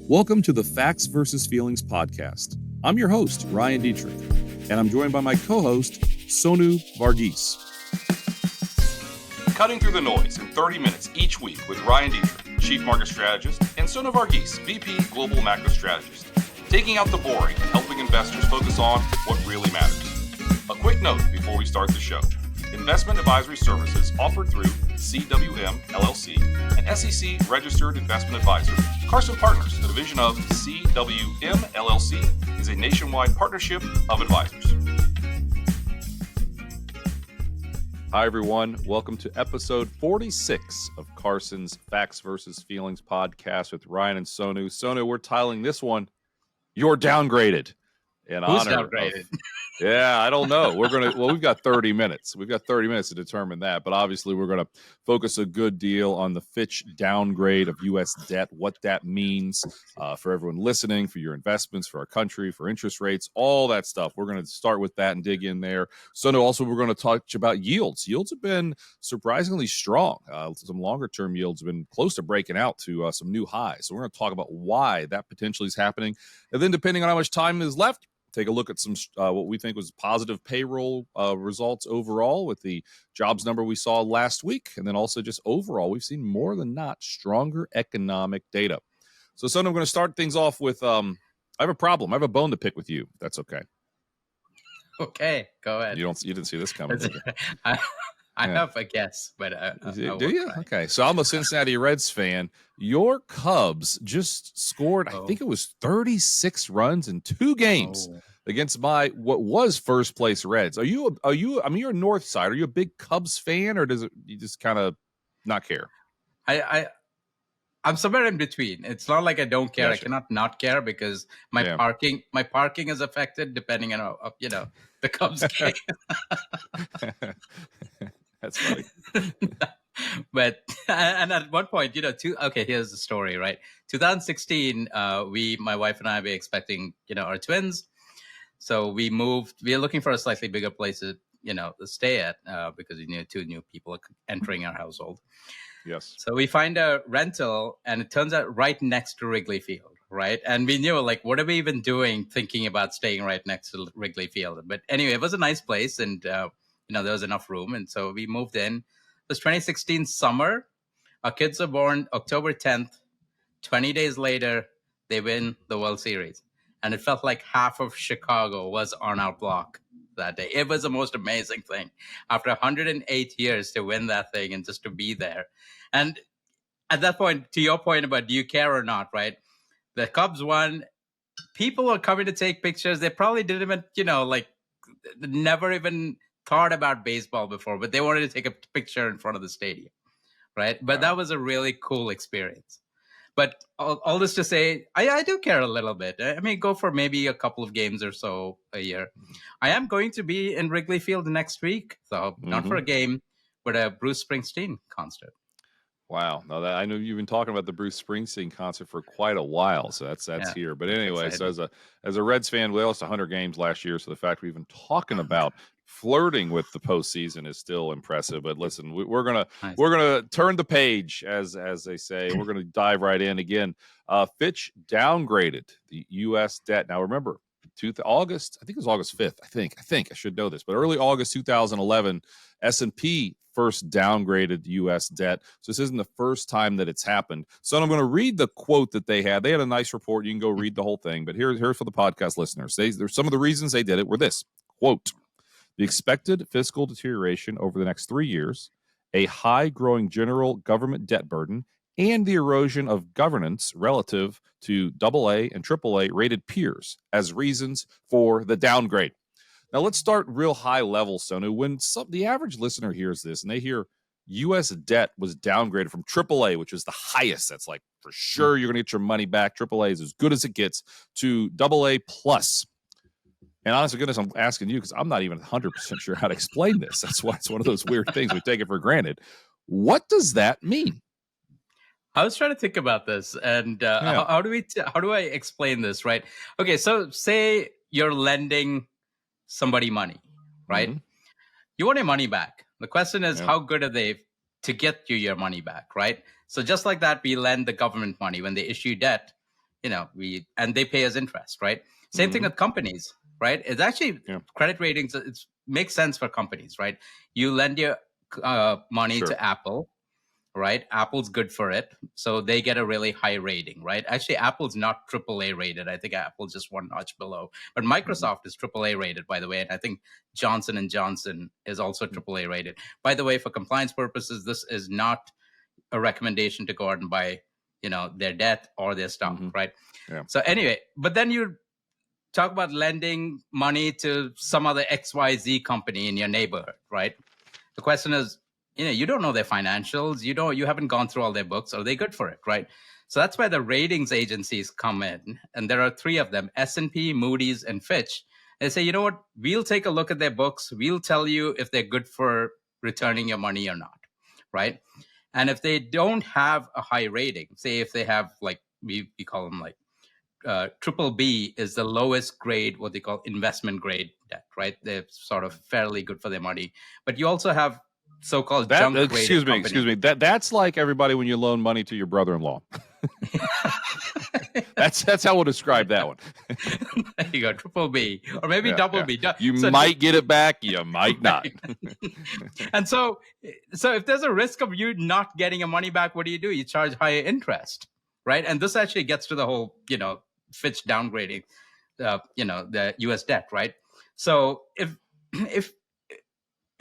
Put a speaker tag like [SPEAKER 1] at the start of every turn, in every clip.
[SPEAKER 1] Welcome to the Facts versus Feelings podcast. I'm your host, Ryan Detrick, and I'm joined by my co-host, Sonu Varghese.
[SPEAKER 2] Cutting through the noise in 30 minutes each week with Ryan Detrick, Chief Market Strategist, and Sonu Varghese, VP Global Macro Strategist, taking out the boring and helping investors focus on what really matters. A quick note before we start the show. Investment advisory services offered through CWM LLC, an SEC registered investment advisor. Carson Partners, a division of CWM LLC, is a nationwide partnership of advisors.
[SPEAKER 1] Hi, everyone. Welcome to episode 46 of Carson's Facts versus Feelings podcast with Ryan and Sonu. Sonu, we're titling this one, You're Downgraded.
[SPEAKER 3] Who's downgraded?
[SPEAKER 1] Yeah, I don't know. We've got 30 minutes. We've got 30 minutes to determine that. But obviously, we're going to focus a good deal on the Fitch downgrade of U.S. debt, what that means for everyone listening, for your investments, for our country, for interest rates, all that stuff. We're going to start with that and dig in there. So, also, we're going to talk about yields. Yields have been surprisingly strong. Some longer-term yields have been close to breaking out to some new highs. So we're going to talk about why that potentially is happening. And then, depending on how much time is left, take a look at some what we think was positive payroll results overall with the jobs number we saw last week. And then also just overall, we've seen more than not stronger economic data. So, Son, I'm going to start things off with I have a problem. I have a bone to pick with you. That's okay.
[SPEAKER 3] Okay, go ahead.
[SPEAKER 1] You didn't see this coming, did you?
[SPEAKER 3] I have a guess, but
[SPEAKER 1] do you? Try. Okay, so I'm a Cincinnati Reds fan. Your Cubs just scored, I think it was 36 runs in 2 games against my what was first place Reds. Are you? I mean, you're North Side. Are you a big Cubs fan, or you just kind of not care?
[SPEAKER 3] I'm somewhere in between. It's not like I don't care. Gotcha. I cannot not care because my parking is affected depending on the Cubs game.
[SPEAKER 1] That's funny.
[SPEAKER 3] But and at one point, here's the story, right? 2016, my wife and I were expecting, our twins. So we moved. We are looking for a slightly bigger place to stay at because we knew 2 new people entering our household.
[SPEAKER 1] Yes.
[SPEAKER 3] So we find a rental, and it turns out right next to Wrigley Field, right? And we knew, what are we even doing thinking about staying right next to Wrigley Field? But anyway, it was a nice place, and there was enough room, and so we moved in. It was 2016 summer. Our kids were born October 10th. 20 days later, they win the World Series. And it felt like half of Chicago was on our block that day. It was the most amazing thing. After 108 years to win that thing and just to be there. And at that point, to your point about do you care or not, right? The Cubs won. People were coming to take pictures. They probably didn't even, never even thought about baseball before, but they wanted to take a picture in front of the stadium, right? But that was a really cool experience. But all this to say, I do care a little bit. I mean, go for maybe a couple of games or so a year. I am going to be in Wrigley Field next week, so not for a game, but a Bruce Springsteen concert.
[SPEAKER 1] Wow. No, I know you've been talking about the Bruce Springsteen concert for quite a while, so that's here. But anyway, so as a Reds fan, we lost 100 games last year, so the fact we're even talking about flirting with the postseason is still impressive. But listen, we're gonna turn the page, as they say. We're gonna dive right in again. Fitch downgraded the U.S. debt. Now remember, August. I think it was August 5th. I think I should know this, but early August 2011, S&P first downgraded U.S. debt. So this isn't the first time that it's happened. So I'm going to read the quote that they had. They had a nice report. You can go read the whole thing. But here's for the podcast listeners. There's some of the reasons they did it were this. Quote, the expected fiscal deterioration over the next 3 years, a high growing general government debt burden, and the erosion of governance relative to AA and AAA rated peers as reasons for the downgrade. Now, let's start real high level, Sonu. When the average listener hears this and they hear U.S. debt was downgraded from AAA, which is the highest, that's like for sure you're going to get your money back. AAA is as good as it gets, to AA plus. And honest to goodness, I'm asking you because I'm not even 100% sure how to explain this. That's why it's one of those weird things we take it for granted. What does that mean?
[SPEAKER 3] I was trying to think about this, and how do I explain this, right? Okay, so say you're lending somebody money, right? Mm-hmm. You want your money back. The question is, how good are they to get you your money back, right? So just like that, we lend the government money when they issue debt. and they pay us interest, right? Same thing with companies, right? It's actually credit ratings. It makes sense for companies, right? You lend your money to Apple, right? Apple's good for it. So they get a really high rating, right? Actually, Apple's not AAA rated. I think Apple's just one notch below. But Microsoft is AAA rated, by the way. And I think Johnson & Johnson is also AAA rated. By the way, for compliance purposes, this is not a recommendation to go out and buy, their debt or their stock, right? Yeah. So anyway, but then you talk about lending money to some other XYZ company in your neighborhood, right? The question is, you don't know their financials. You haven't gone through all their books. Are they good for it, right? So that's where the ratings agencies come in. And there are three of them, S&P, Moody's, and Fitch. They say, you know what? We'll take a look at their books. We'll tell you if they're good for returning your money or not, right? And if they don't have a high rating, say if they have we call them triple B is the lowest grade, what they call investment grade debt, right? They're sort of fairly good for their money. But you also have so-called junk rated
[SPEAKER 1] Excuse me. That's like everybody when you loan money to your brother-in-law. That's how we'll describe that one.
[SPEAKER 3] There you go, triple B, or maybe double B.
[SPEAKER 1] You might get it back, you might not.
[SPEAKER 3] And so if there's a risk of you not getting your money back, what do? You charge higher interest, right? And this actually gets to the whole, Fitch downgrading, the U.S. debt, right? So if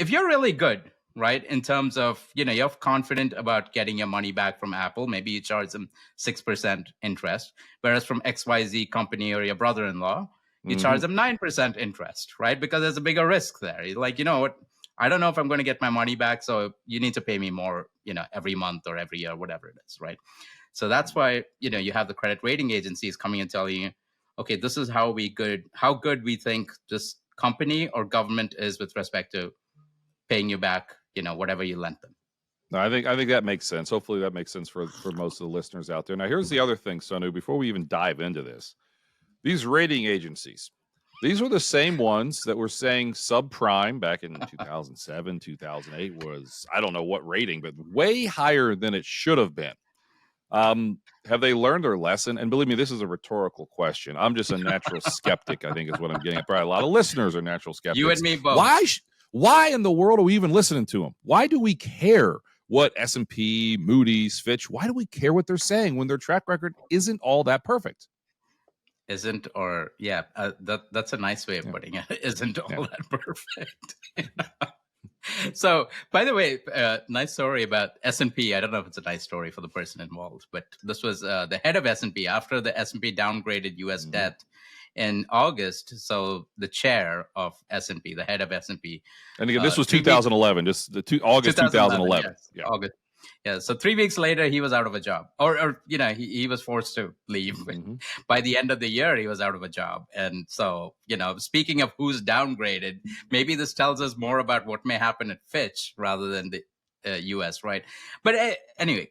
[SPEAKER 3] you're really good, right, in terms of, you're confident about getting your money back from Apple, maybe you charge them 6% interest, whereas from XYZ company or your brother-in-law, you charge them 9% interest, right? Because there's a bigger risk there. You're like, you know what, I don't know if I'm going to get my money back, so you need to pay me more, every month or every year, whatever it is, right? So that's why, you have the credit rating agencies coming and telling you, okay, this is how good we think this company or government is with respect to paying you back, whatever you lent them.
[SPEAKER 1] No, I think that makes sense. Hopefully that makes sense for most of the listeners out there. Now, here's the other thing, Sonu, before we even dive into this. These rating agencies, these were the same ones that were saying subprime back in 2007, 2008 was, I don't know what rating, but way higher than it should have been. Have they learned their lesson? And believe me, this is a rhetorical question. I'm just a natural skeptic, I think is what I'm getting at. Probably a lot of listeners are natural skeptics.
[SPEAKER 3] You and me both.
[SPEAKER 1] Why in the world are we even listening to them? Why do we care what S&P, Moody's, Fitch, why do we care what they're saying when their track record isn't all that perfect?
[SPEAKER 3] That's a nice way of putting it. Isn't all that perfect. So, by the way, nice story about S&P. I don't know if it's a nice story for the person involved, but this was the head of S&P after the S&P downgraded U.S. debt in August. So the chair of S&P, the head of S&P.
[SPEAKER 1] And again, this was 2011, August 2011.
[SPEAKER 3] Yes, yeah. August. Yeah. So 3 weeks later, he was out of a job, or he was forced to leave. By the end of the year, he was out of a job. And so, speaking of who's downgraded, maybe this tells us more about what may happen at Fitch rather than the U.S., right? But anyway,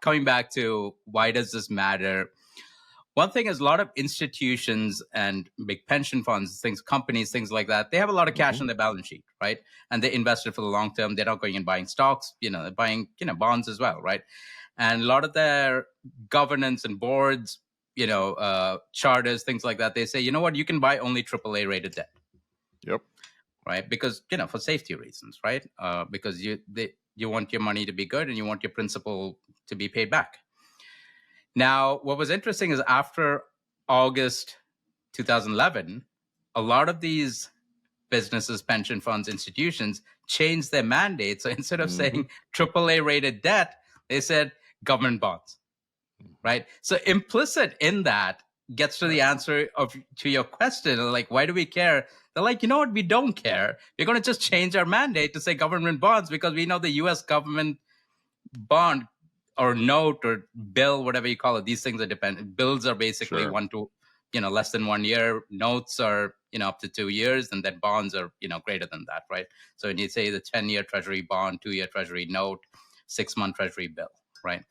[SPEAKER 3] coming back to why does this matter? One thing is a lot of institutions and big pension funds, companies, things like that, they have a lot of cash on their balance sheet, right? And they invested for the long term. They're not going and buying stocks, they're buying, bonds as well, right? And a lot of their governance and boards, charters, things like that, they say, you know what, you can buy only AAA rated debt.
[SPEAKER 1] Yep.
[SPEAKER 3] Right? Because, for safety reasons, right? Because you want your money to be good and you want your principal to be paid back. Now, what was interesting is after August 2011, a lot of these businesses, pension funds, institutions changed their mandate. So instead of saying AAA rated debt, they said government bonds, right? So implicit in that gets to the answer to your question, like, why do we care? They're like, you know what? We don't care. We're going to just change our mandate to say government bonds because we know the U.S. government bond or note or bill, whatever you call it, these things are dependent. Bills are basically less than 1 year. Notes are, up to 2 years. And then bonds are, greater than that, right? So when you say the 10-year treasury bond, 2-year treasury note, 6-month treasury bill, right?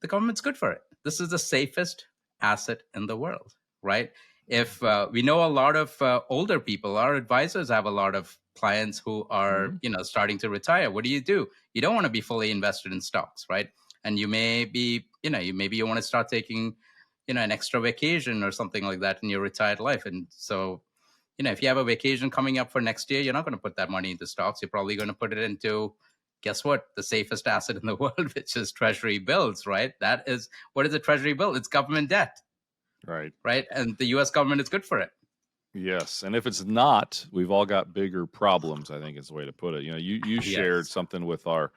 [SPEAKER 3] The government's good for it. This is the safest asset in the world, right? If we know a lot of older people, our advisors have a lot of clients who are, starting to retire. What do? You don't want to be fully invested in stocks, right? And you may be, you want to start taking, an extra vacation or something like that in your retired life. And so, if you have a vacation coming up for next year, you're not going to put that money into stocks. You're probably going to put it into, guess what? The safest asset in the world, which is treasury bills, right? That is, what is a treasury bill? It's government debt.
[SPEAKER 1] Right.
[SPEAKER 3] Right. And the U.S. government is good for it.
[SPEAKER 1] Yes. And if it's not, we've all got bigger problems, I think is the way to put it. You shared something with our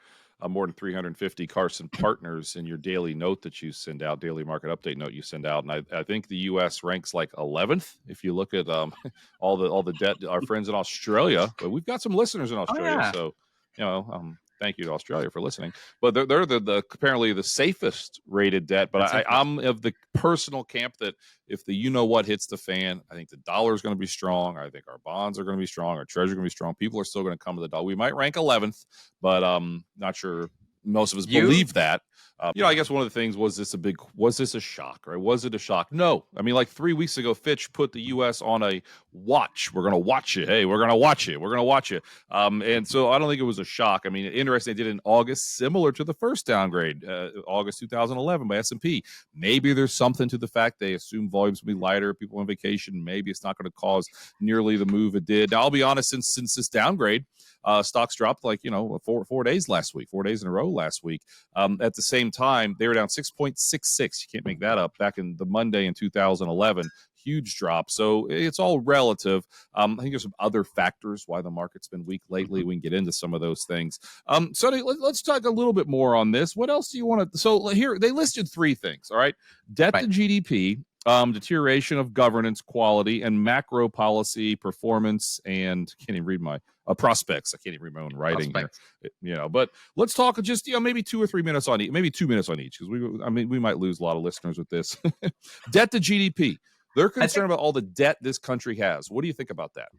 [SPEAKER 1] more than 350 Carson partners in your daily note that you send out, daily market update note you send out. And I think the U.S. ranks like 11th. If you look at all the debt, our friends in Australia, but we've got some listeners in Australia. So, thank you to Australia for listening. But they're the apparently the safest rated debt. But I'm of the personal camp that if the what hits the fan, I think the dollar is going to be strong. I think our bonds are going to be strong. Our treasury is going to be strong. People are still going to come to the dollar. We might rank 11th, but not sure most of us believe that. I guess one of the things was this a shock, right? Was it a shock? No. I mean, like 3 weeks ago, Fitch put the U.S. on a watch. We're going to watch it. Hey, we're going to watch it. We're going to watch it. And so I don't think it was a shock. I mean, interesting. They did in August, similar to the first downgrade, August 2011 by S&P. Maybe there's something to the fact they assume volumes will be lighter, people on vacation. Maybe it's not going to cause nearly the move it did. Now, I'll be honest, since this downgrade, stocks dropped like, 4 days last week, 4 days in a row last week. At the same time, they were down 6.66. You can't make that up. Back in the Monday in 2011, huge drop. So it's all relative. I think there's some other factors why the market's been weak lately. We can get into some of those things. So let's talk a little bit more on this. What else do you want to? So here they listed 3 things. All right, debt to GDP. Deterioration of governance, quality, and macro policy performance, and can't even read my prospects. I can't even read my own writing here. But let's talk just maybe 2 or 3 minutes on each, maybe 2 minutes on each, because we might lose a lot of listeners with this. Debt to GDP. They're concerned about all the debt this country has. What do you think about that?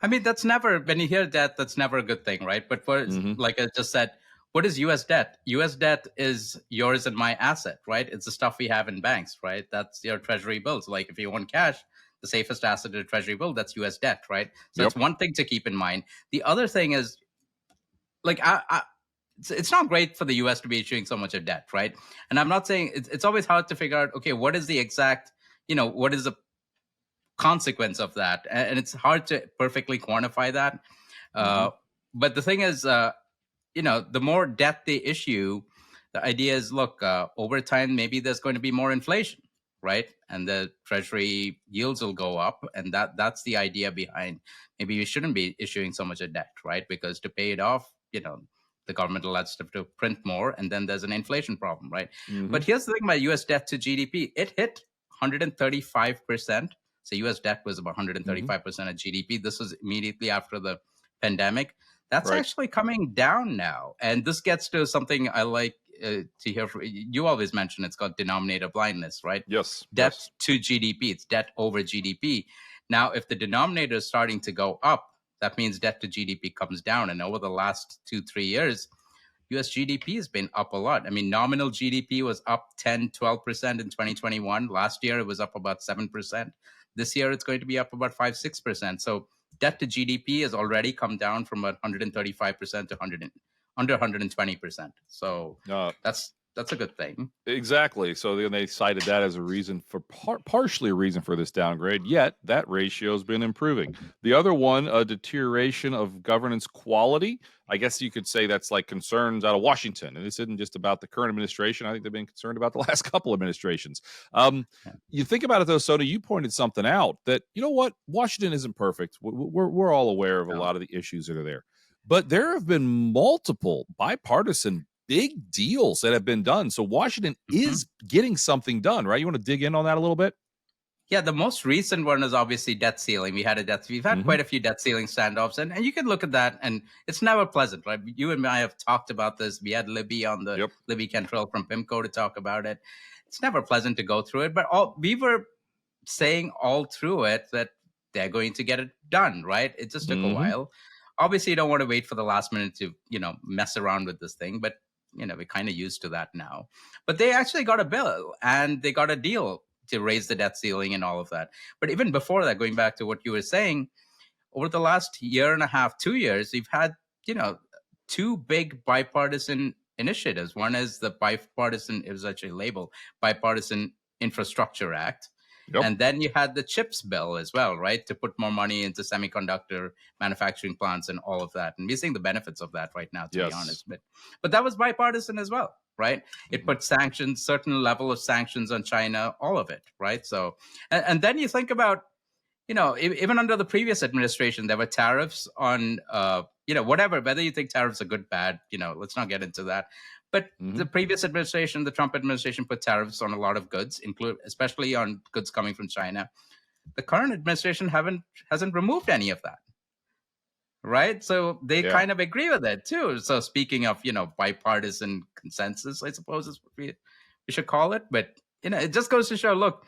[SPEAKER 3] I mean, that's never, when you hear debt, that's never a good thing, right? But like I just said, what is U.S. debt? U.S. debt is yours and my asset, right? It's the stuff we have in banks, right? That's your treasury bills. Like if you want cash, the safest asset in a treasury bill, that's U.S. debt, right? So that's one thing to keep in mind. The other thing is, like, it's not great for the U.S. to be issuing so much of debt, right? And I'm not saying, it's always hard to figure out, okay, what is the exact, what is the consequence of that? And it's hard to perfectly quantify that. But the thing is, the more debt they issue, the idea is, look, over time, maybe there's going to be more inflation, right? And the treasury yields will go up. And that's the idea behind maybe we shouldn't be issuing so much of debt, right? Because to pay it off, the government will have to print more. And then there's an inflation problem, right? But here's the thing about U.S. debt to GDP. It hit 135%. So U.S. debt was about 135% of GDP. This was immediately after the pandemic. That's actually coming down now. And this gets to something I like to hear from you. Always mention it's called denominator blindness, right?
[SPEAKER 1] Yes.
[SPEAKER 3] Debt to GDP. It's debt over GDP. Now, if the denominator is starting to go up, that means debt to GDP comes down. And over the last 2-3 years, US GDP has been up a lot. I mean, nominal GDP was up 10, 12% in 2021. Last year, it was up about 7%. This year, it's going to be up about 5-6%. So debt to GDP has already come down from about 135% to under 120%. So that's a good thing.
[SPEAKER 1] Exactly. So then they cited that as a reason for partially a reason for this downgrade. Yet that ratio has been improving. The other one, a deterioration of governance quality. I guess you could say that's like concerns out of Washington. And this isn't just about the current administration. I think they've been concerned about the last couple of administrations. You think about it, though, Sonu, you pointed something out that, Washington isn't perfect. We're all aware of a lot of the issues that are there. But there have been multiple bipartisan big deals that have been done. So Washington is getting something done, right? You want to dig in on that a little bit?
[SPEAKER 3] Yeah, the most recent one is obviously debt ceiling. We've had quite a few debt ceiling standoffs, and you can look at that, and it's never pleasant, right? You and I have talked about this. We had Libby on Libby Cantrell from PIMCO to talk about it. It's never pleasant to go through it, but we were saying all through it that they're going to get it done, right? It just took a while. Obviously, you don't want to wait for the last minute to, mess around with this thing, but we're kind of used to that now. But they actually got a bill and they got a deal to raise the debt ceiling and all of that. But even before that, going back to what you were saying, over the last year and a half, 2 years, we've had, 2 big bipartisan initiatives. One is the bipartisan, it was actually labeled bipartisan Infrastructure Act.
[SPEAKER 1] Yep.
[SPEAKER 3] And then you had the CHIPS bill as well, right? To put more money into semiconductor manufacturing plants and all of that. And we're seeing the benefits of that right now, to be honest. But that was bipartisan as well, right? It put sanctions, certain level of sanctions on China, all of it, right? So, and then you think about, even under the previous administration, there were tariffs on, whatever, whether you think tariffs are good, bad, let's not get into that. But the previous administration, the Trump administration, put tariffs on a lot of goods, especially on goods coming from China. The current administration hasn't removed any of that, right? So they kind of agree with it too. So speaking of, bipartisan consensus, I suppose is what we should call it. But it just goes to show, look,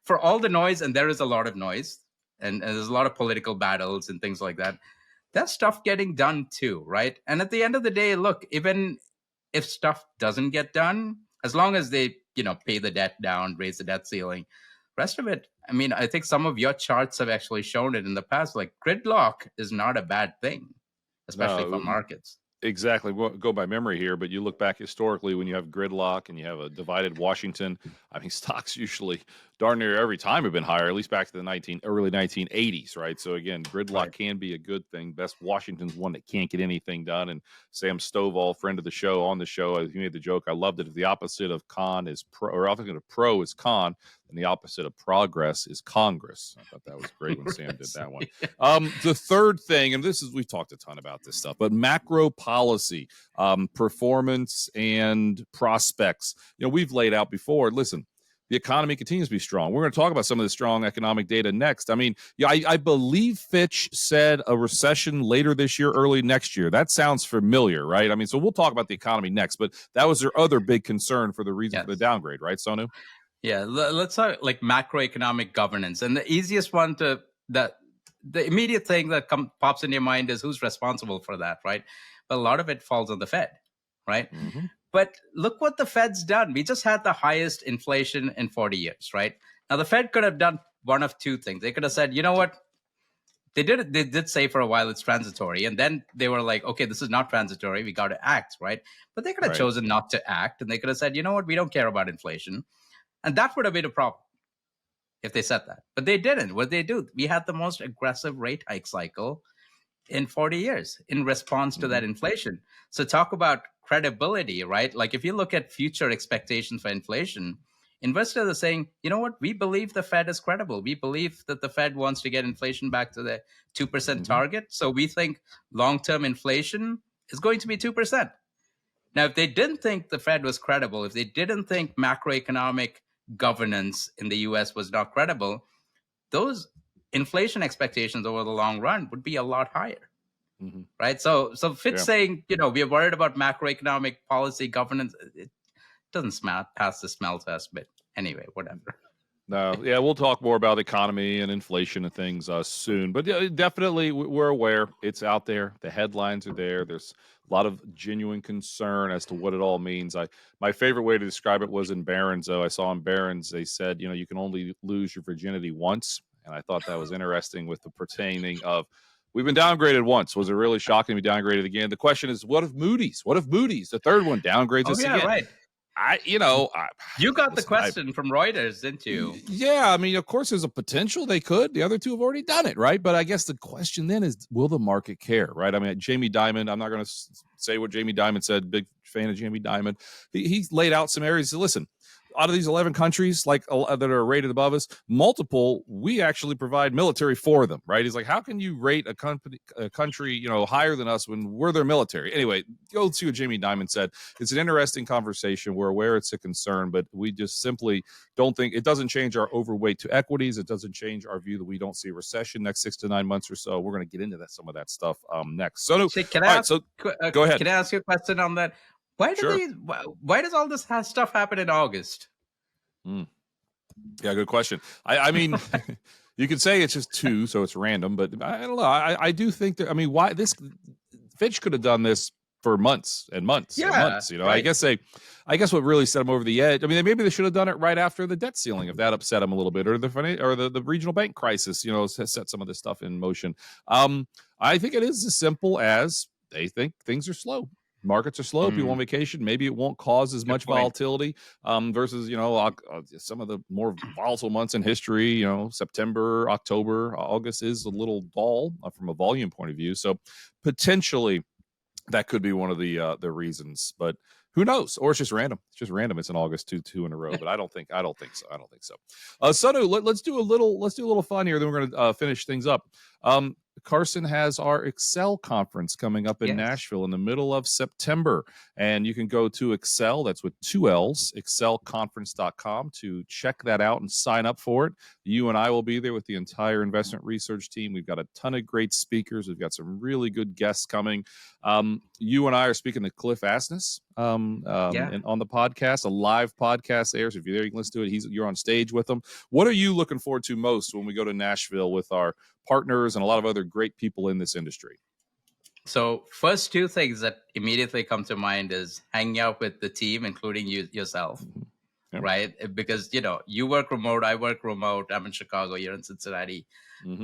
[SPEAKER 3] for all the noise, and there is a lot of noise, and there's a lot of political battles and things like that, there's stuff getting done too, right? And at the end of the day, look, even if stuff doesn't get done, as long as they, pay the debt down, raise the debt ceiling, rest of it, I mean, I think some of your charts have actually shown it in the past. Like gridlock is not a bad thing, especially for markets.
[SPEAKER 1] Exactly. We'll go by memory here, but you look back historically when you have gridlock and you have a divided Washington. I mean, stocks usually darn near every time have been higher, at least back to the early 1980s, right? So again, gridlock can be a good thing. Best Washington's one that can't get anything done. And Sam Stovall, friend of the show, on the show, he made the joke. I loved it. If the opposite of con is pro, or opposite of pro is con, and the opposite of progress is Congress. I thought that was great when Sam did that one. The third thing, and we've talked a ton about this stuff, but macro policy, performance and prospects. We've laid out before, listen, the economy continues to be strong. We're going to talk about some of the strong economic data next. I mean, I believe Fitch said a recession later this year, early next year. That sounds familiar, right? I mean, so we'll talk about the economy next, but that was their other big concern for the reason for the downgrade, right, Sonu?
[SPEAKER 3] Yeah, let's talk like macroeconomic governance. And the easiest one the immediate thing that pops in your mind is who's responsible for that, right? But a lot of it falls on the Fed, right? But look what the Fed's done. We just had the highest inflation in 40 years, right? Now, the Fed could have done one of two things. They could have said, you know what? They did say for a while it's transitory. And then they were like, okay, this is not transitory. We got to act, right? But they could have chosen not to act. And they could have said, you know what? We don't care about inflation. And that would have been a problem if they said that. But they didn't. What they do? We had the most aggressive rate hike cycle in 40 years in response to that inflation. So talk about credibility, right? Like if you look at future expectations for inflation, investors are saying, you know what? We believe the Fed is credible. We believe that the Fed wants to get inflation back to the 2% target. So we think long-term inflation is going to be 2%. Now, if they didn't think the Fed was credible, if they didn't think macroeconomic governance in the US was not credible, those inflation expectations over the long run would be a lot higher, right? So Fitch saying, we are worried about macroeconomic policy governance, it doesn't pass the smell test, but anyway, whatever.
[SPEAKER 1] No, we'll talk more about economy and inflation and things soon. But definitely, we're aware it's out there. The headlines are there. There's a lot of genuine concern as to what it all means. My favorite way to describe it was in Barron's. Though I saw in Barron's, they said, you can only lose your virginity once, and I thought that was interesting with the pertaining of. We've been downgraded once. Was it really shocking to be downgraded again? The question is, what if Moody's? The third one, downgrades us again?
[SPEAKER 3] Right. You got the question from Reuters, didn't you?
[SPEAKER 1] Yeah, I mean, of course, there's a potential they could. The other two have already done it, right? But I guess the question then is, will the market care, right? I mean, Jamie Dimon, I'm not going to say what Jamie Dimon said, big fan of Jamie Dimon. He's laid out some areas. Listen, out of these 11 countries that are rated above us, multiple, we actually provide military for them, right? He's like, how can you rate a country, higher than us when we're their military? Anyway, go see what Jamie Dimon said. It's an interesting conversation. We're aware it's a concern, but we just simply don't think it doesn't change our overweight to equities. It doesn't change our view that we don't see a recession next 6 to 9 months or so. We're going to get into some of that stuff next. So, go ahead.
[SPEAKER 3] Can I ask you a question on that? Why does all this stuff happen in August?
[SPEAKER 1] Yeah, good question. I mean, you could say it's just two, so it's random, but I don't know. I do think that. I mean, why this? Fitch could have done this for months and months and months. Right. I guess what really set them over the edge. I mean, maybe they should have done it right after the debt ceiling, if that upset them a little bit, or the regional bank crisis. Has set some of this stuff in motion. I think it is as simple as they think things are slow. Markets are slow. People on vacation. Maybe it won't cause as much volatility versus, some of the more volatile months in history. September, October, August is a little dull from a volume point of view. So potentially that could be one of the reasons. But who knows? Or it's just random. It's in August two in a row. But I don't think so. Sonu, let's do a little fun here. Then we're going to finish things up. Carson has our Excel conference coming up in Nashville in the middle of September. And you can go to Excel, that's with 2 L's, excelconference.com to check that out and sign up for it. You and I will be there with the entire investment research team. We've got a ton of great speakers. We've got some really good guests coming. You and I are speaking to Cliff Asness on the podcast, a live podcast there. So if you're there, you can listen to it. You're on stage with him. What are you looking forward to most when we go to Nashville with our partners and a lot of other great people in this industry?
[SPEAKER 3] So first 2 things that immediately come to mind is hanging out with the team, including yourself, right? Because, you work remote, I work remote. I'm in Chicago, you're in Cincinnati.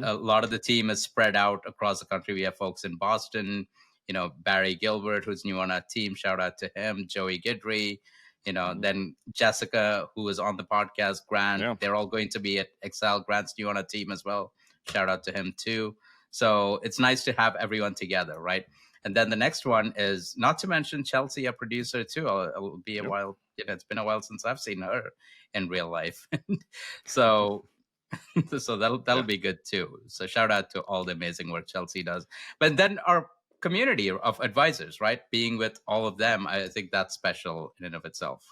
[SPEAKER 3] A lot of the team is spread out across the country. We have folks in Boston, Barry Gilbert, who's new on our team. Shout out to him. Joey Guidry, then Jessica, who is on the podcast, Grant. They're all going to be at Excel. Grant's new on our team as well. Shout out to him too. So it's nice to have everyone together, right? And then the next one is, not to mention Chelsea, a producer too. It'll be a while. It's been a while since I've seen her in real life. so that'll be good too. So shout out to all the amazing work Chelsea does. But then our community of advisors, right? Being with all of them, I think that's special in and of itself.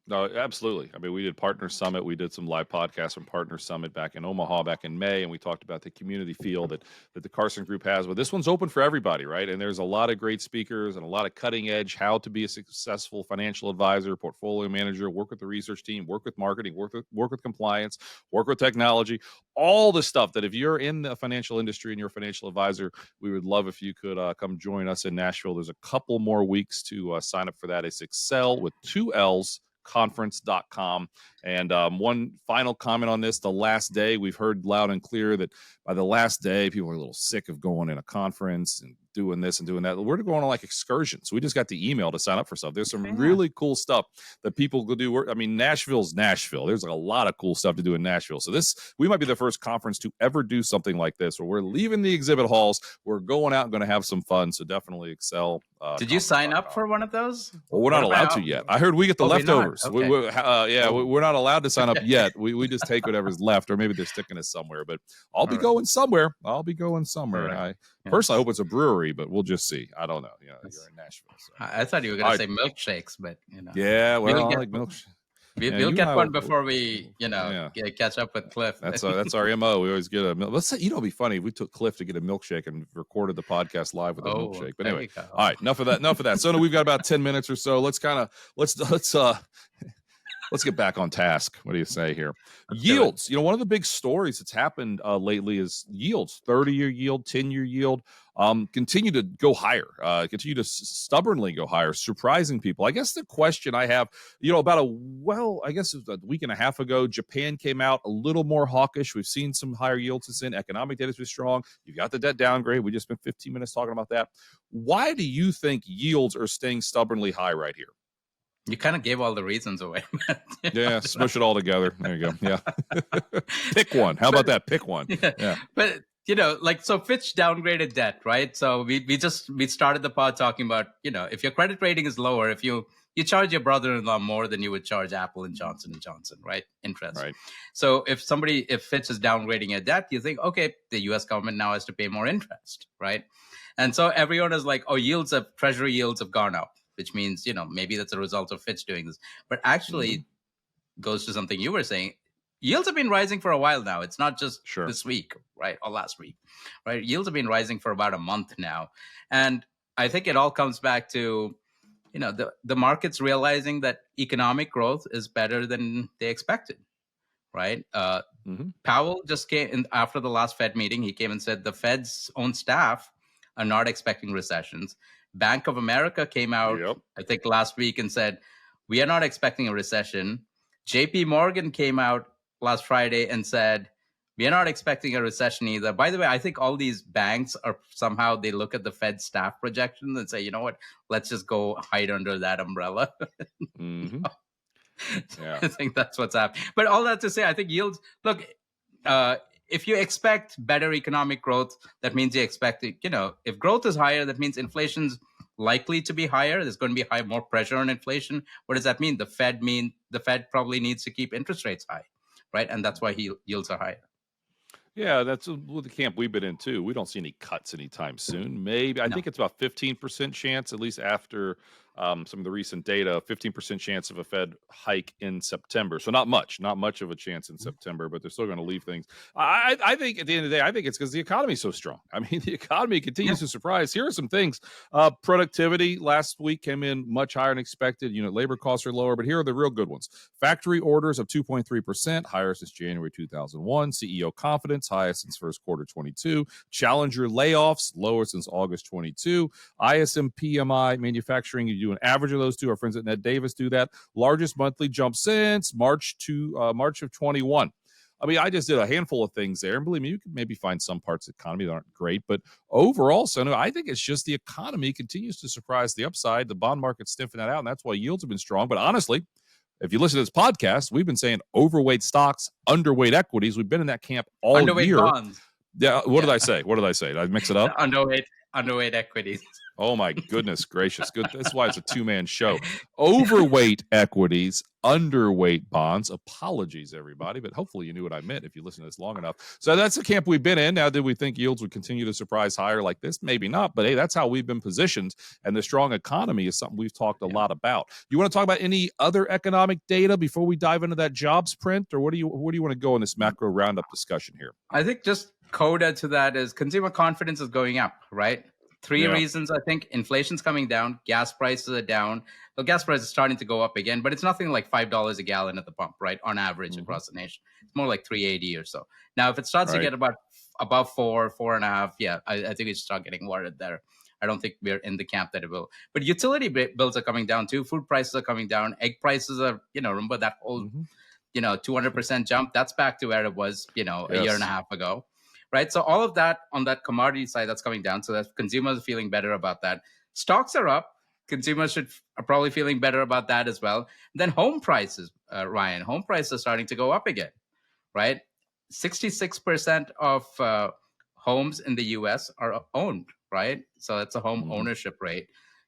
[SPEAKER 1] No, absolutely. I mean, we did Partner Summit. We did some live podcasts from Partner Summit back in Omaha back in May, and we talked about the community feel that the Carson Group has. But this one's open for everybody, right? And there's a lot of great speakers and a lot of cutting edge how to be a successful financial advisor, portfolio manager, work with the research team, work with marketing, work with compliance, work with technology, all the stuff that if you're in the financial industry and you're a financial advisor, we would love if you could come join us in Nashville. There's a couple more weeks to sign up for that. It's Excel with 2 L's. Conference.com. And one final comment on this, the last day, we've heard loud and clear that by the last day, people are a little sick of going in a conference and doing this and doing that. We're going on like excursions. We just got the email to sign up for stuff. There's some really cool stuff that people could do. I mean, Nashville's Nashville. There's a lot of cool stuff to do in Nashville. So we might be the first conference to ever do something like this, where we're leaving the exhibit halls. We're going out and going to have some fun. So definitely Excel.
[SPEAKER 3] Did you sign up for one of those?
[SPEAKER 1] Well, we're not allowed to yet. I heard we get the leftovers.
[SPEAKER 3] Okay.
[SPEAKER 1] We're not allowed to sign up yet. We just take whatever's left, or maybe they're sticking us somewhere. But I'll be going somewhere. Right. Personally, I hope it's a brewery, but we'll just see. I don't know. You're in Nashville. So.
[SPEAKER 3] I thought you were going to say milkshakes, but
[SPEAKER 1] Yeah, well, I like milkshakes.
[SPEAKER 3] We'll get one before we, catch up with Cliff.
[SPEAKER 1] That's our MO. We always get a milk. Let's say, it'd be funny if we took Cliff to get a milkshake and recorded the podcast live with a milkshake. But anyway, all right, enough of that. So we've got about 10 minutes or so. Let's get back on task. What do you say here? Yields. One of the big stories that's happened lately is yields. 30-year yield, 10-year yield continue to go higher, continue to stubbornly go higher, surprising people. I guess the question I have, I guess it was a week and a half ago, Japan came out a little more hawkish. We've seen some higher yields since then. Economic data is strong. You've got the debt downgrade. We just spent 15 minutes talking about that. Why do you think yields are staying stubbornly high right here?
[SPEAKER 3] You kind of gave all the reasons away.
[SPEAKER 1] Yeah, smush it all together. There you go. Yeah. Pick one. How about that? Pick one. Yeah.
[SPEAKER 3] But, so Fitch downgraded debt, right? So we started the pod talking about, if your credit rating is lower, if you charge your brother-in-law more than you would charge Apple and Johnson & Johnson, right? Interest. Right. So if Fitch is downgrading your debt, you think, okay, the U.S. government now has to pay more interest, right? And so everyone is like, treasury yields have gone up, which means, maybe that's a result of Fitch doing this. But actually goes to something you were saying. Yields have been rising for a while now. It's not just this week, right? Or last week, right? Yields have been rising for about a month now. And I think it all comes back to, the markets realizing that economic growth is better than they expected, right? Powell just came in after the last Fed meeting. He came and said the Fed's own staff are not expecting recessions. Bank of America came out, I think last week, and said, we are not expecting a recession. JP Morgan came out last Friday and said, we are not expecting a recession either. By the way, I think all these banks are somehow, they look at the Fed staff projections and say, you know what, let's just go hide under that umbrella.
[SPEAKER 1] Mm-hmm.
[SPEAKER 3] I think that's what's happening. But all that to say, I think yields, look, if you expect better economic growth, that means you expect, if growth is higher, that means inflation's likely to be higher. There's going to be more pressure on inflation. What does that mean? The Fed probably needs to keep interest rates high, right? And that's why yields are higher.
[SPEAKER 1] Yeah, that's the camp we've been in too. We don't see any cuts anytime soon. Maybe I think it's about 15% chance, at least after some of the recent data. 15% chance of a Fed hike in September. So not much of a chance in September, but they're still going to leave things. I think at the end of the day, I think it's because the economy is so strong. I mean, the economy continues to surprise. Here are some things. Productivity last week came in much higher than expected. Unit labor costs are lower, but here are the real good ones. Factory orders of 2.3%, higher since January 2001. CEO confidence, highest since first quarter 22. Challenger layoffs, lower since August 22. ISM PMI, manufacturing, you do an average of those two. Our friends at Ned Davis do that. Largest monthly jump since March of 21. I mean, I just did a handful of things there. And believe me, you can maybe find some parts of the economy that aren't great. But overall, Sonu, I think it's just the economy continues to surprise the upside. The bond market's sniffing that out, and that's why yields have been strong. But honestly, if you listen to this podcast, we've been saying overweight stocks, underweight equities. We've been in that camp all
[SPEAKER 3] underweight
[SPEAKER 1] year.
[SPEAKER 3] Bonds.
[SPEAKER 1] Yeah. What did I say? Did I mix it up?
[SPEAKER 3] Underweight equities.
[SPEAKER 1] Oh my goodness gracious. Good. That's why it's a two-man show. Overweight equities, underweight bonds. Apologies, everybody, but hopefully you knew what I meant if you listened to this long enough. So that's the camp we've been in. Now, did we think yields would continue to surprise higher like this? Maybe not, but hey, that's how we've been positioned. And the strong economy is something we've talked a lot about. You want to talk about any other economic data before we dive into that jobs print, or where do you want to go in this macro roundup discussion here?
[SPEAKER 3] I think just coda to that is consumer confidence is going up, right? Three reasons, I think. Inflation's coming down. Gas prices are down. The gas prices are starting to go up again, but it's nothing like $5 a gallon at the pump, right? On average across the nation. It's more like $3.80 or so. Now, if it starts to get above 4.5, I think we start getting worried there. I don't think we're in the camp that it will. But utility bills are coming down too. Food prices are coming down. Egg prices are, remember that whole, 200% jump? That's back to where it was, a year and a half ago. Right. So all of that on that commodity side, that's coming down. So that consumers are feeling better about that. Stocks are up. Consumers are probably feeling better about that as well. Then home prices, Ryan, home prices are starting to go up again. Right. 66% of homes in the US are owned. Right. So that's a home ownership rate.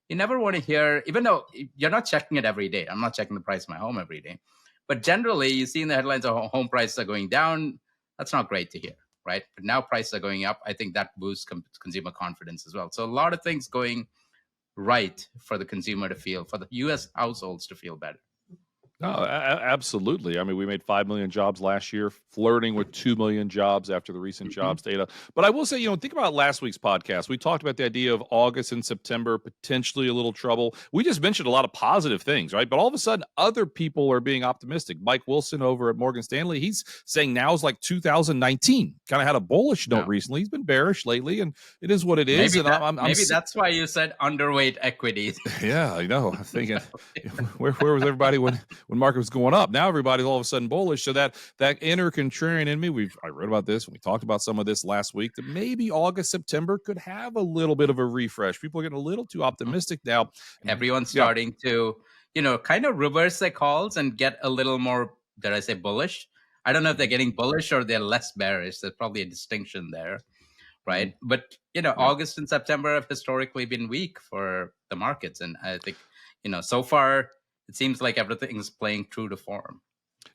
[SPEAKER 3] You never want to hear, even though you're not checking it every day. I'm not checking the price of my home every day. But generally, you see in the headlines that home prices are going down. That's not great to hear. Right. But now prices are going up. I think that boosts consumer confidence as well. So a lot of things going right for the consumer to feel, for the U.S. households to feel better.
[SPEAKER 1] No, absolutely. I mean, we made 5 million jobs last year, flirting with 2 million jobs after the recent jobs data. But I will say, think about last week's podcast. We talked about the idea of August and September, potentially a little trouble. We just mentioned a lot of positive things, right? But all of a sudden, other people are being optimistic. Mike Wilson over at Morgan Stanley, he's saying now is like 2019. Kind of had a bullish note recently. He's been bearish lately, and it is what it is.
[SPEAKER 3] Maybe that's why you said underweight equities.
[SPEAKER 1] Yeah, I know. I'm thinking, where was everybody when market was going up? Now everybody's all of a sudden bullish. So that inner contrarian in me, I wrote about this, we talked about some of this last week, that maybe August, September could have a little bit of a refresh. People are getting a little too optimistic now.
[SPEAKER 3] Everyone's starting to, kind of reverse their calls and get a little more, did I say bullish? I don't know if they're getting bullish or they're less bearish. There's probably a distinction there, right? But, August and September have historically been weak for the markets. And I think, so far, it seems like everything's playing true to form.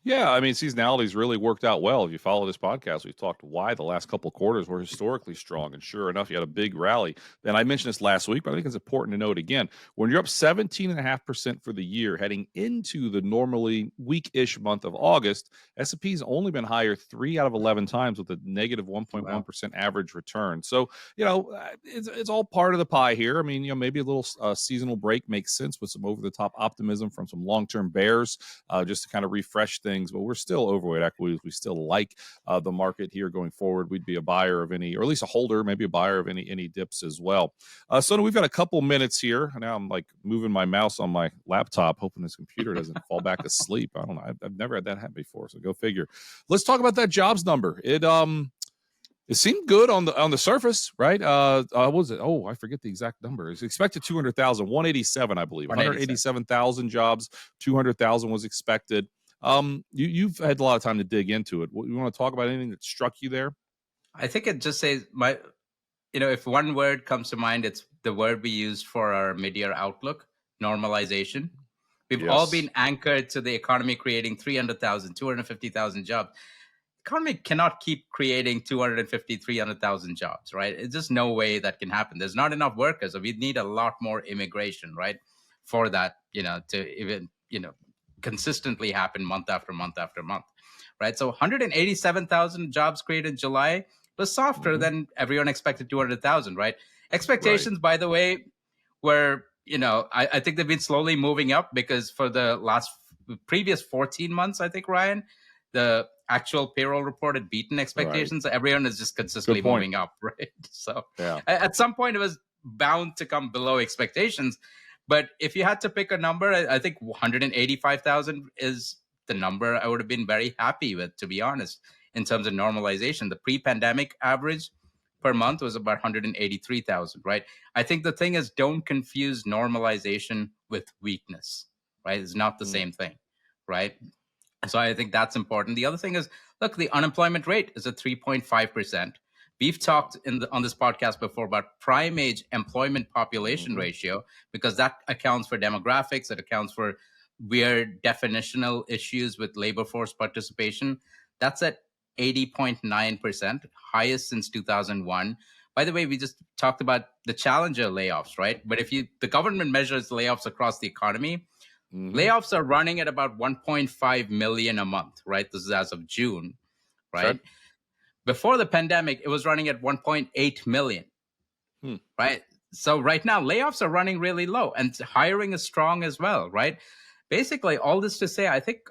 [SPEAKER 1] Yeah, I mean, seasonality's really worked out well. If you follow this podcast, we've talked why the last couple of quarters were historically strong. And sure enough, you had a big rally. Then I mentioned this last week, but I think it's important to note again. When you're up 17.5% for the year, heading into the normally weak-ish month of August, S&P's only been higher 3 out of 11 times with a negative 1.1% average return. So, it's all part of the pie here. I mean, maybe a little seasonal break makes sense with some over-the-top optimism from some long-term bears just to kind of refresh things. things, but we're still overweight equities. We still like the market here going forward. We'd be a buyer of any, or at least a holder, maybe a buyer of any dips as well. So we've got a couple minutes here. Now I'm like moving my mouse on my laptop, hoping this computer doesn't fall back asleep. I don't know. I've never had that happen before, so go figure. Let's talk about that jobs number. It seemed good on the surface, right? What was it? Oh, I forget the exact number. It's expected 200,000, 187, I believe. 187,000 jobs, 200,000 was expected. You've had a lot of time to dig into it. You want to talk about anything that struck you there?
[SPEAKER 3] I think it just says if one word comes to mind, it's the word we used for our mid-year outlook: normalization. We've all been anchored to the economy creating 300,000, 250,000 jobs. Economy cannot keep creating 250, 300,000 jobs, right? It's just no way that can happen. There's not enough workers. So we need a lot more immigration, right? For that, to even, consistently happen month after month after month, right? So 187,000 jobs created in July was softer than everyone expected 200,000, right? Expectations, by the way, were, I think they've been slowly moving up, because for the previous 14 months, I think, Ryan, the actual payroll report had beaten expectations. Right. Everyone is just consistently moving up, right? So at some point it was bound to come below expectations. But if you had to pick a number, I think 185,000 is the number I would have been very happy with, to be honest, in terms of normalization. The pre-pandemic average per month was about 183,000, right? I think the thing is, don't confuse normalization with weakness, right? It's not the same thing, right? So I think that's important. The other thing is, look, the unemployment rate is at 3.5%. We've talked on this podcast before about prime age employment population ratio, because that accounts for demographics. It accounts for weird definitional issues with labor force participation. That's at 80.9%, highest since 2001. By the way, we just talked about the Challenger layoffs, right? But if the government measures layoffs across the economy, layoffs are running at about 1.5 million a month, right? This is as of June, right? Sure. Before the pandemic, it was running at 1.8 million, right? So right now, layoffs are running really low, and hiring is strong as well, right? Basically, all this to say, I think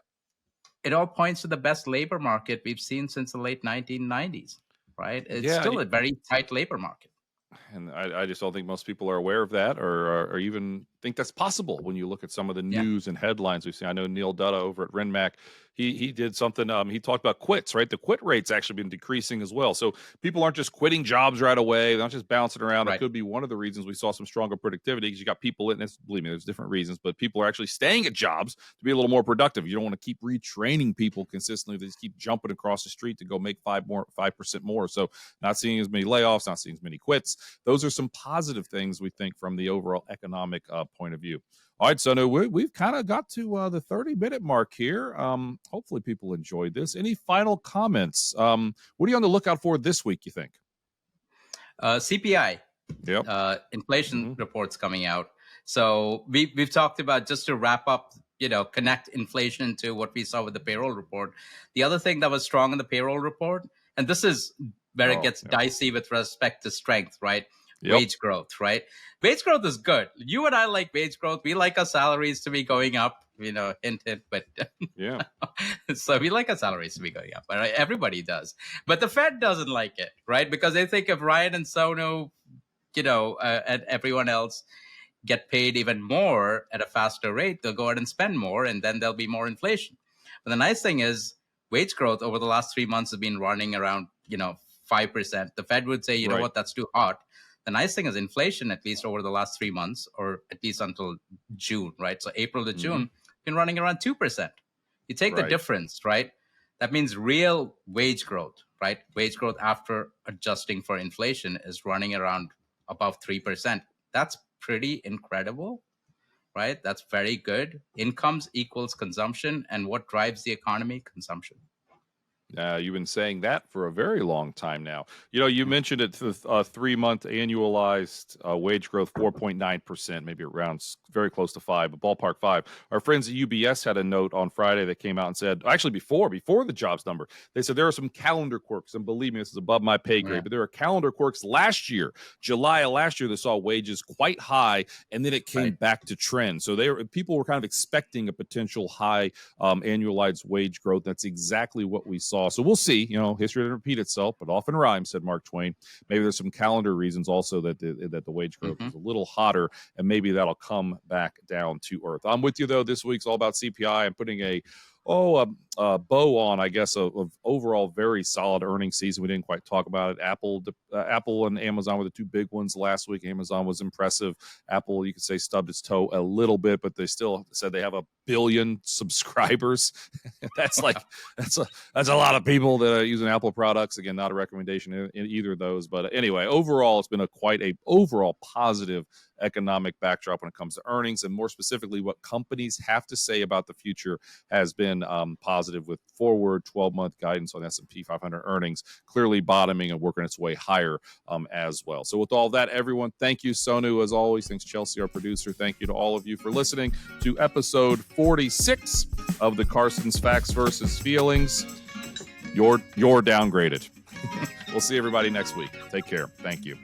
[SPEAKER 3] it all points to the best labor market we've seen since the late 1990s, right? It's still a very tight labor market.
[SPEAKER 1] And I just don't think most people are aware of that, or even think that's possible when you look at some of the news and headlines we see. I know Neil Dutta over at RenMac, he did something. He talked about quits, right? The quit rate's actually been decreasing as well. So people aren't just quitting jobs right away. They're not just bouncing around. Right. It could be one of the reasons we saw some stronger productivity, because you got people in this. Believe me, there's different reasons, but people are actually staying at jobs to be a little more productive. You don't want to keep retraining people consistently. They just keep jumping across the street to go make 5% more. So not seeing as many layoffs, not seeing as many quits. Those are some positive things we think from the overall economic point of view. All right, Sonu, we've kind of got to the 30-minute mark here. Hopefully people enjoyed this. Any final comments? What are you on the lookout for this week, you think?
[SPEAKER 3] CPI. Yep. Inflation reports coming out. So we've talked about, just to wrap up, connect inflation to what we saw with the payroll report. The other thing that was strong in the payroll report, and this is where it gets dicey with respect to strength, right? Yep. Wage growth, right? Wage growth is good. You and I like wage growth. We like our salaries to be going up, hint, but yeah. So we like our salaries to be going up. Right? Everybody does. But the Fed doesn't like it, right? Because they think if Ryan and Sonu, and everyone else get paid even more at a faster rate, they'll go out and spend more, and then there'll be more inflation. But the nice thing is, wage growth over the last 3 months has been running around, 5%. The Fed would say, you know what, that's too hot. The nice thing is, inflation, at least over the last 3 months, or at least until June, right? So April to June, been running around 2%. You take the difference, right? That means real wage growth, right? Wage growth after adjusting for inflation is running around above 3%. That's pretty incredible, right? That's very good. Incomes equals consumption. And what drives the economy? Consumption.
[SPEAKER 1] You've been saying that for a very long time now. You mentioned it, the 3-month annualized wage growth, 4.9%, maybe around very close to 5, but ballpark 5. Our friends at UBS had a note on Friday that came out and said, actually before the jobs number, they said there are some calendar quirks, and believe me, this is above my pay grade, but there are calendar quirks last year, July of last year, that saw wages quite high, and then it came back to trend. So people were kind of expecting a potential high annualized wage growth. That's exactly what we saw. So we'll see. History doesn't repeat itself, but often rhymes, said Mark Twain. Maybe there's some calendar reasons also that the wage growth is a little hotter, and maybe that'll come back down to earth. I'm with you, though. This week's all about CPI. I'm putting a bow on, I guess, of overall very solid earnings season. We didn't quite talk about it. Apple and Amazon were the two big ones last week. Amazon was impressive. Apple, you could say, stubbed its toe a little bit, but they still said they have 1 billion subscribers. That's a lot of people that are using Apple products. Again, not a recommendation in either of those, but anyway, overall, it's been quite a overall positive economic backdrop when it comes to earnings, and more specifically, what companies have to say about the future has been positive, with forward 12-month guidance on S&P 500 earnings clearly bottoming and working its way higher as well. So with all that, everyone, thank you, Sonu, as always. Thanks, Chelsea, our producer. Thank you to all of you for listening to episode 46 of the Carson's Facts versus Feelings. You're downgraded. We'll see everybody next week. Take care. Thank you.